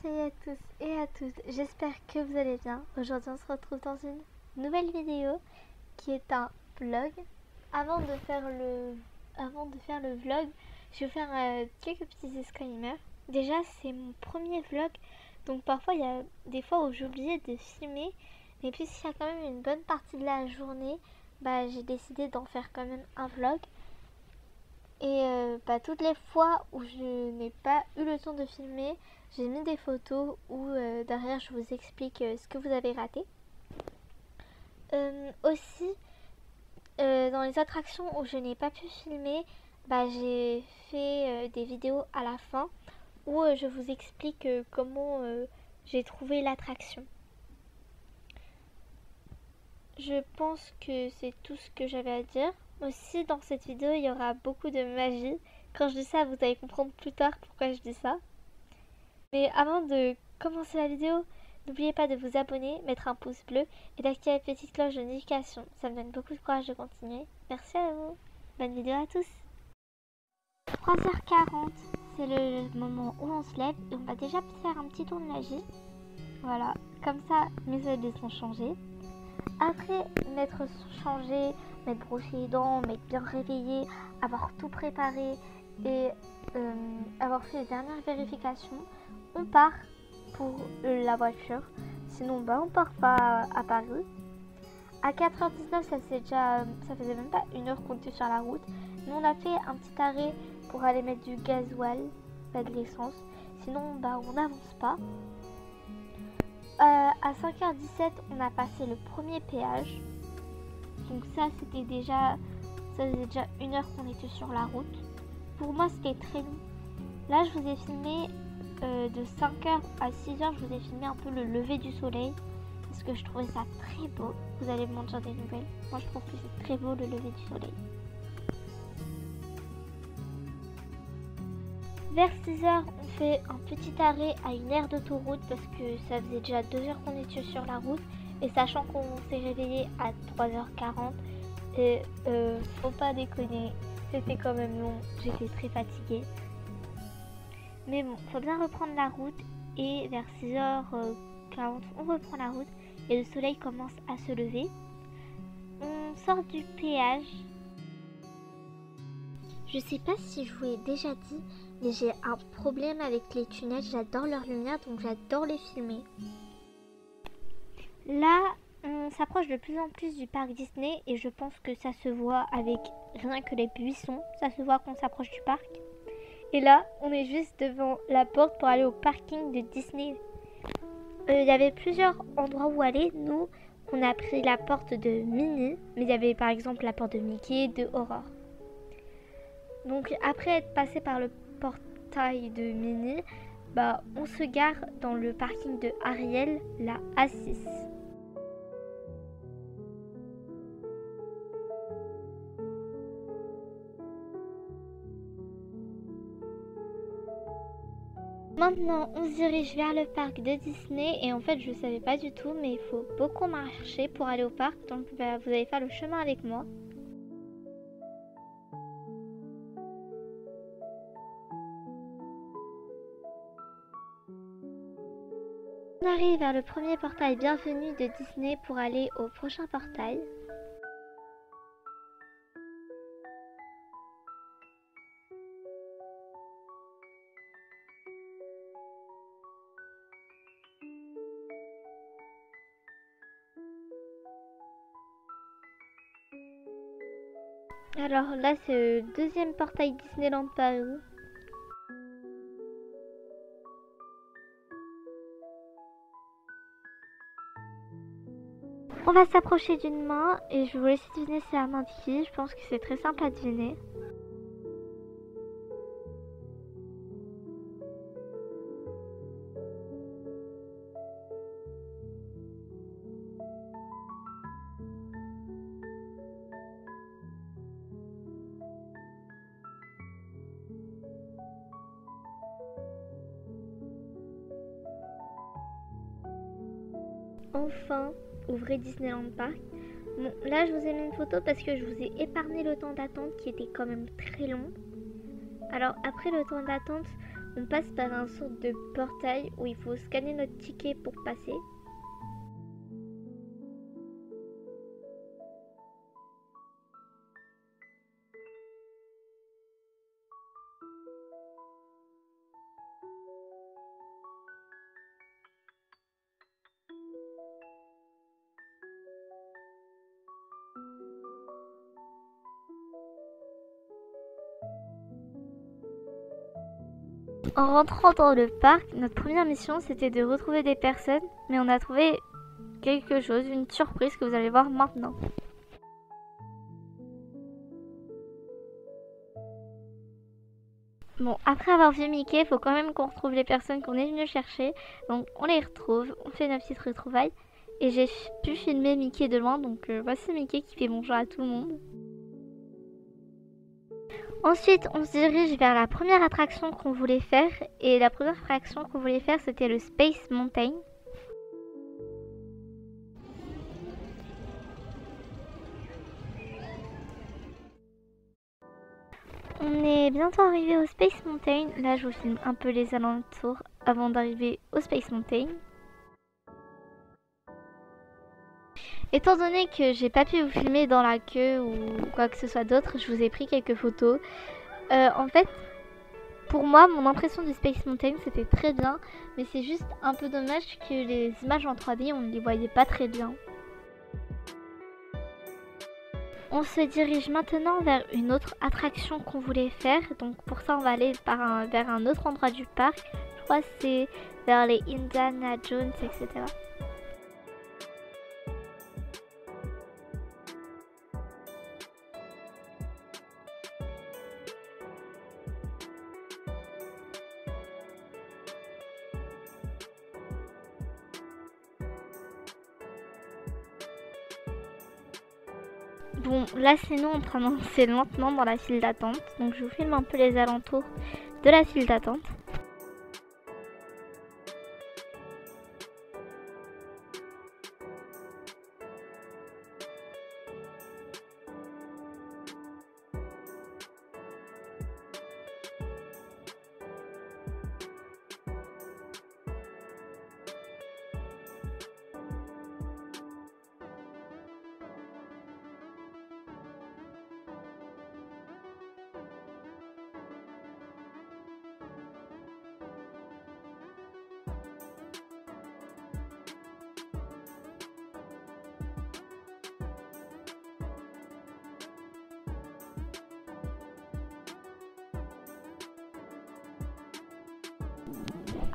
Salut à tous et à toutes, j'espère que vous allez bien. Aujourd'hui on se retrouve dans une nouvelle vidéo qui est un vlog. Avant de faire le vlog, je vais faire quelques petits disclaimers. Déjà c'est mon premier vlog, donc parfois il y a des fois où j'ai oublié de filmer. Mais puisqu'il y a quand même une bonne partie de la journée, j'ai décidé d'en faire quand même un vlog. Et toutes les fois où je n'ai pas eu le temps de filmer, j'ai mis des photos où derrière je vous explique ce que vous avez raté. Aussi, dans les attractions où je n'ai pas pu filmer, j'ai fait des vidéos à la fin où je vous explique comment j'ai trouvé l'attraction. Je pense que c'est tout ce que j'avais à dire. Aussi, dans cette vidéo, il y aura beaucoup de magie. Quand je dis ça, vous allez comprendre plus tard pourquoi je dis ça. Mais avant de commencer la vidéo, n'oubliez pas de vous abonner, mettre un pouce bleu et d'activer la petite cloche de notification. Ça me donne beaucoup de courage de continuer. Merci à vous. Bonne vidéo à tous. 3h40, c'est le moment où on se lève et on va déjà faire un petit tour de magie. Voilà, comme ça, mes habits sont changés. Après m'être changé, m'être brossé les dents, m'être bien réveillé, avoir tout préparé et avoir fait les dernières vérifications, on part pour la voiture. Sinon on part pas à Paris. À 4h19 ça faisait même pas une heure qu'on était sur la route. Nous on a fait un petit arrêt pour aller mettre du gasoil, pas de l'essence. Sinon on n'avance pas. À 5h17 on a passé le premier péage. Donc ça faisait déjà une heure qu'on était sur la route. Pour moi c'était très long. Là je vous ai filmé de 5h à 6h, je vous ai filmé un peu le lever du soleil parce que je trouvais ça très beau. Vous allez m'en dire des nouvelles. Moi je trouve que c'est très beau le lever du soleil. Vers 6h, on fait un petit arrêt à une aire d'autoroute parce que ça faisait déjà 2 heures qu'on était sur la route. Et sachant qu'on s'est réveillé à 3h40, et faut pas déconner, c'était quand même long, j'étais très fatiguée. Mais bon, faut bien reprendre la route et vers 6h40, on reprend la route et le soleil commence à se lever. On sort du péage. Je sais pas si je vous l'ai déjà dit, mais j'ai un problème avec les tunnels, j'adore leur lumière donc j'adore les filmer. Là, on s'approche de plus en plus du parc Disney et je pense que ça se voit avec rien que les buissons, ça se voit qu'on s'approche du parc. Et là, on est juste devant la porte pour aller au parking de Disney. Il y avait plusieurs endroits où aller, nous on a pris la porte de Minnie, mais il y avait par exemple la porte de Mickey, de Aurore. Donc après être passé par le portail de Minnie, on se gare dans le parking de Ariel, la A6. Maintenant, on se dirige vers le parc de Disney et en fait, je ne savais pas du tout, mais il faut beaucoup marcher pour aller au parc, donc vous allez faire le chemin avec moi. On arrive vers le premier portail bienvenue de Disney pour aller au prochain portail. Alors là, c'est le deuxième portail Disneyland Paris. On va s'approcher d'une main et je vais vous laisser deviner c'est la main de qui. Je pense que c'est très simple à deviner. Enfin, ouvrez Disneyland Park. Bon, là je vous ai mis une photo parce que je vous ai épargné le temps d'attente qui était quand même très long. Alors après le temps d'attente, On passe par un sorte de portail où il faut scanner notre ticket pour passer. En rentrant dans le parc, notre première mission c'était de retrouver des personnes, mais on a trouvé quelque chose, une surprise que vous allez voir maintenant. Bon, après avoir vu Mickey, il faut quand même qu'on retrouve les personnes qu'on est venu chercher. Donc on les retrouve, on fait une petite retrouvaille. Et j'ai pu filmer Mickey de loin, donc voici Mickey qui fait bonjour à tout le monde. Ensuite, on se dirige vers la première attraction qu'on voulait faire. Et la première attraction qu'on voulait faire, c'était le Space Mountain. On est bientôt arrivé au Space Mountain. Là, je vous filme un peu les alentours avant d'arriver au Space Mountain. Étant donné que j'ai pas pu vous filmer dans la queue ou quoi que ce soit d'autre, je vous ai pris quelques photos. En fait, pour moi, mon impression du Space Mountain, c'était très bien. Mais c'est juste un peu dommage que les images en 3D, on ne les voyait pas très bien. On se dirige maintenant vers une autre attraction qu'on voulait faire. Donc pour ça, on va aller vers un autre endroit du parc. Je crois que c'est vers les Indiana Jones, etc. Bon, là c'est nous en train d'avancer lentement dans la file d'attente. Donc je vous filme un peu les alentours de la file d'attente.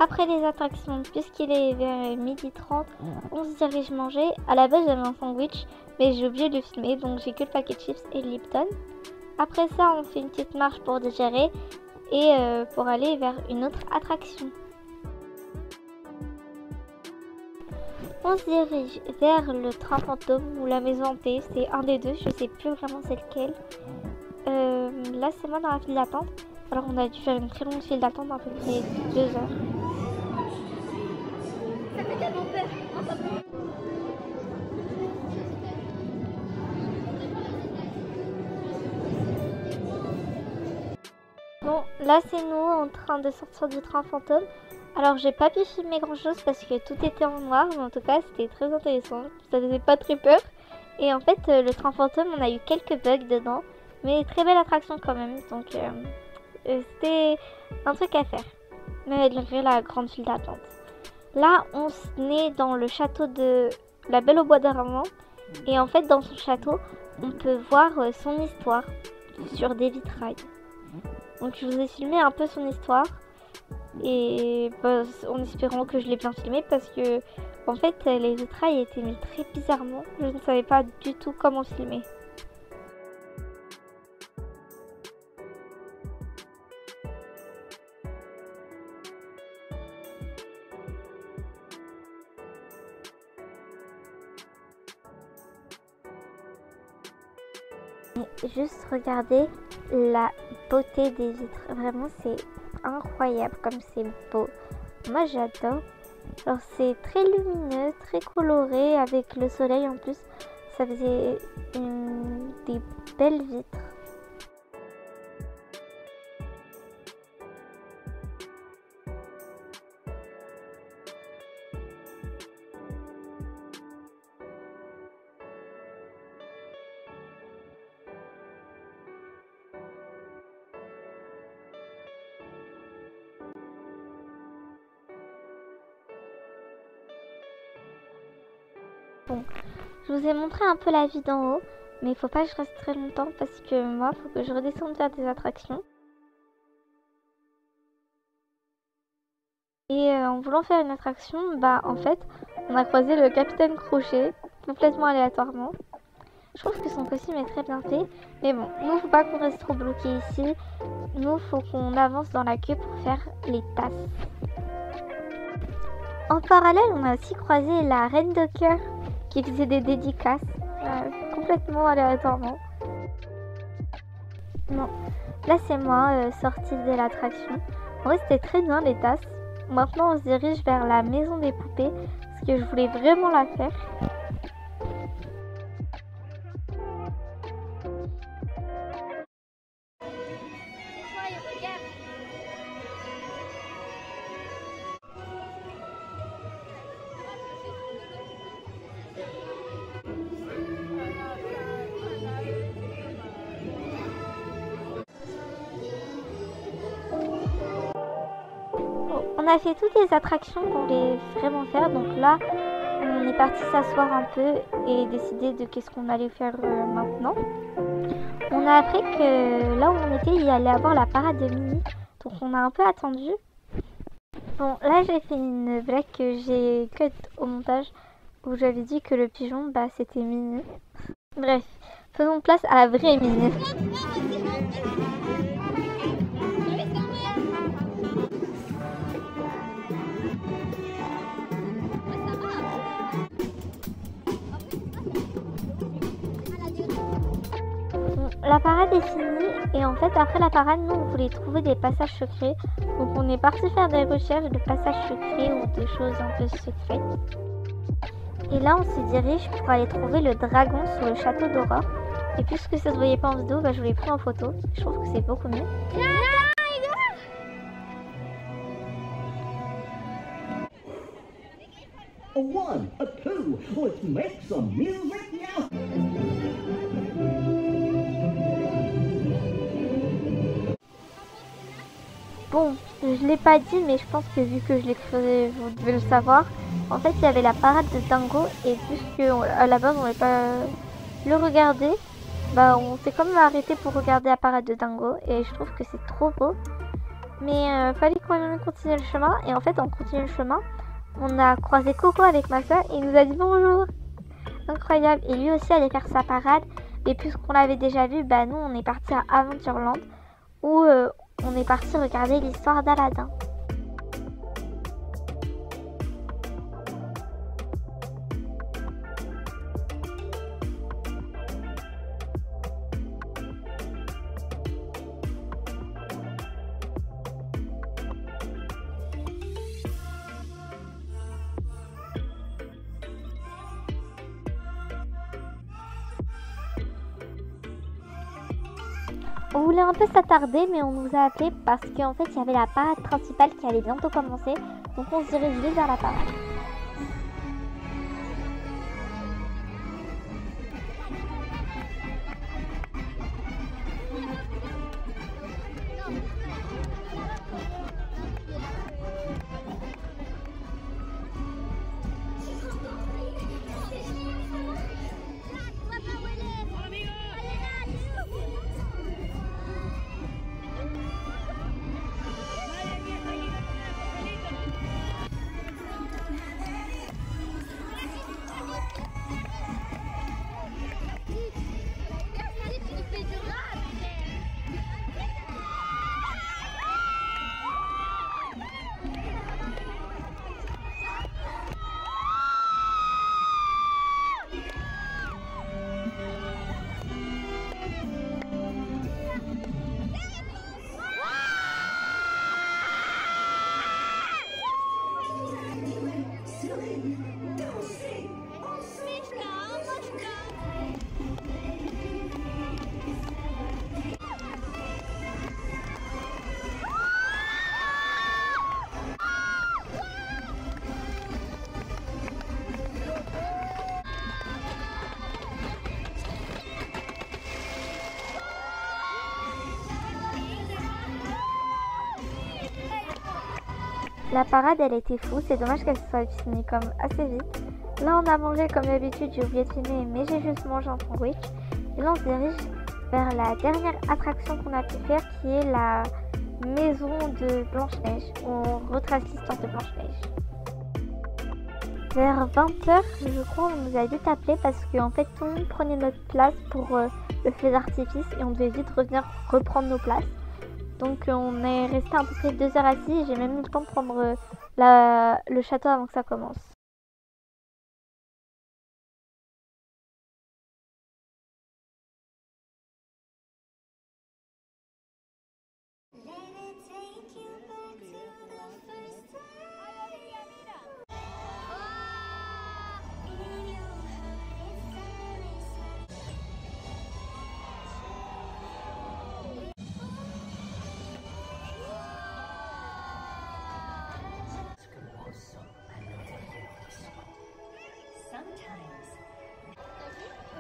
Après les attractions, puisqu'il est vers 12h30, on se dirige manger. À la base j'avais un sandwich, mais j'ai oublié de le filmer, donc j'ai que le paquet de chips et le Lipton. Après ça, on fait une petite marche pour digérer et pour aller vers une autre attraction. On se dirige vers le train fantôme ou la maison hantée, c'est un des deux, je sais plus vraiment c'est lequel. Là c'est moi dans la file d'attente, alors on a dû faire une très longue file d'attente, à peu près 2 heures. Ça fait tellement peur. Bon, là c'est nous en train de sortir du train fantôme. Alors j'ai pas pu filmer grand chose parce que tout était en noir, mais en tout cas c'était très intéressant, ça faisait pas très peur. Et en fait le train fantôme, on a eu quelques bugs dedans, mais très belle attraction quand même, donc c'était un truc à faire, malgré la grande file d'attente. Là on est dans le château de la Belle au Bois dormant, et en fait dans son château on peut voir son histoire sur des vitrailles. Donc je vous ai filmé un peu son histoire. Et bah, en espérant que je l'ai bien filmé parce que en fait les vitrailles étaient mis très bizarrement. Je ne savais pas du tout comment filmer. Juste regardez la beauté des vitres. Vraiment c'est incroyable comme c'est beau. Moi j'adore. Alors c'est très lumineux, très coloré avec le soleil en plus. Ça faisait des belles vitres. Bon, je vous ai montré un peu la vue d'en haut, mais il faut pas que je reste très longtemps parce que moi, il faut que je redescende faire des attractions. Et en voulant faire une attraction, bah en fait, on a croisé le Capitaine Crochet, complètement aléatoirement. Je trouve que son costume est très bien fait, mais bon, nous, faut pas qu'on reste trop bloqué ici. Nous, faut qu'on avance dans la queue pour faire les tasses. En parallèle, on a aussi croisé la Reine de Cœur qui faisait des dédicaces, complètement aléatoirement. Non, là c'est moi, sortie de l'attraction. En vrai, c'était très bien les tasses. Maintenant, on se dirige vers la maison des poupées, parce que je voulais vraiment la faire. On a fait toutes les attractions qu'on voulait vraiment faire, donc là on est parti s'asseoir un peu et décider de qu'est-ce qu'on allait faire maintenant. On a appris que là où on était, il y allait avoir la parade de Minnie, donc on a un peu attendu. Bon, là j'ai fait une blague que j'ai cut au montage où j'avais dit que le pigeon, bah c'était Minnie. Bref, faisons place à la vraie Minnie. La parade est finie et en fait après la parade nous on voulait trouver des passages secrets, donc on est parti faire des recherches de passages secrets ou des choses un peu secrètes. Et là on se dirige pour aller trouver le dragon sous le château d'Aurore, et puisque ça se voyait pas en vidéo, bah, je vous l'ai pris en photo, je trouve que c'est beaucoup mieux. A one, a two, let's make some music now. Bon, je l'ai pas dit, mais je pense que vu que je l'ai creusé, vous devez le savoir. En fait, il y avait la parade de Dingo, et puisque à la base on n'avait pas le regarder, bah on s'est quand même arrêté pour regarder la parade de Dingo, et je trouve que c'est trop beau. Mais fallait quand même continuer le chemin, et en fait en continuant le chemin, on a croisé Coco avec ma soeur, et il nous a dit bonjour. Incroyable, et lui aussi allait faire sa parade, et puisqu'on l'avait déjà vu, bah nous on est parti à Aventureland, où on est parti regarder l'histoire d'Aladin. On voulait un peu s'attarder, mais on nous a appelé parce qu'en fait il y avait la parade principale qui allait bientôt commencer, donc on se dirigeait vers la parade. La parade elle était fou, c'est dommage qu'elle se soit finie comme assez vite. Là, on a mangé comme d'habitude, j'ai oublié de filmer, mais j'ai juste mangé un sandwich. Et là, on se dirige vers la dernière attraction qu'on a pu faire, qui est la maison de Blanche-Neige. On retrace l'histoire de Blanche-Neige. Vers 20h, je crois, on nous a vite appelé parce qu'en fait, tout le monde prenait notre place pour le feu d'artifice et on devait vite revenir reprendre nos places. Donc, on est resté à peu près 2 heures assis et j'ai même eu le temps de prendre le château avant que ça commence.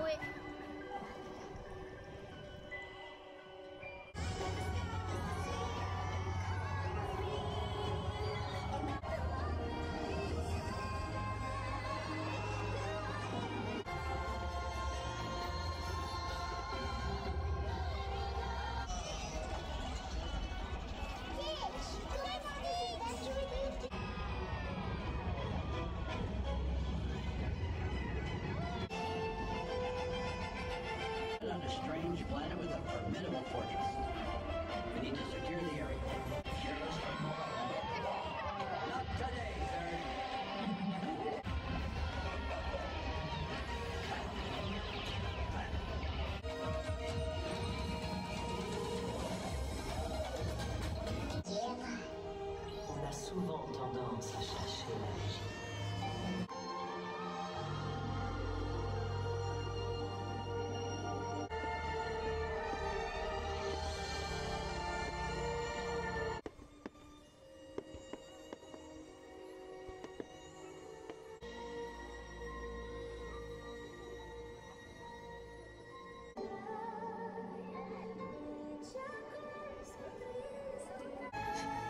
Oui. On a strange planet with a formidable fortress. We need to secure the area. Not today, sir. On a souvent tendance à chercher la légende.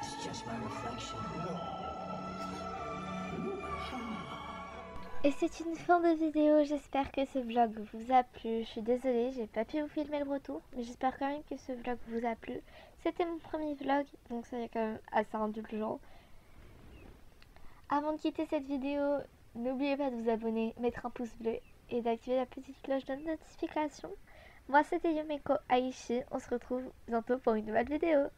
It's just my reflection. Et c'est une fin de vidéo, j'espère que ce vlog vous a plu. Je suis désolée, j'ai pas pu vous filmer le retour, mais j'espère quand même que ce vlog vous a plu. C'était mon premier vlog, donc ça est quand même assez indulgent. Avant de quitter cette vidéo, n'oubliez pas de vous abonner, mettre un pouce bleu et d'activer la petite cloche de notification. Moi c'était Yumeko Aishi, on se retrouve bientôt pour une nouvelle vidéo.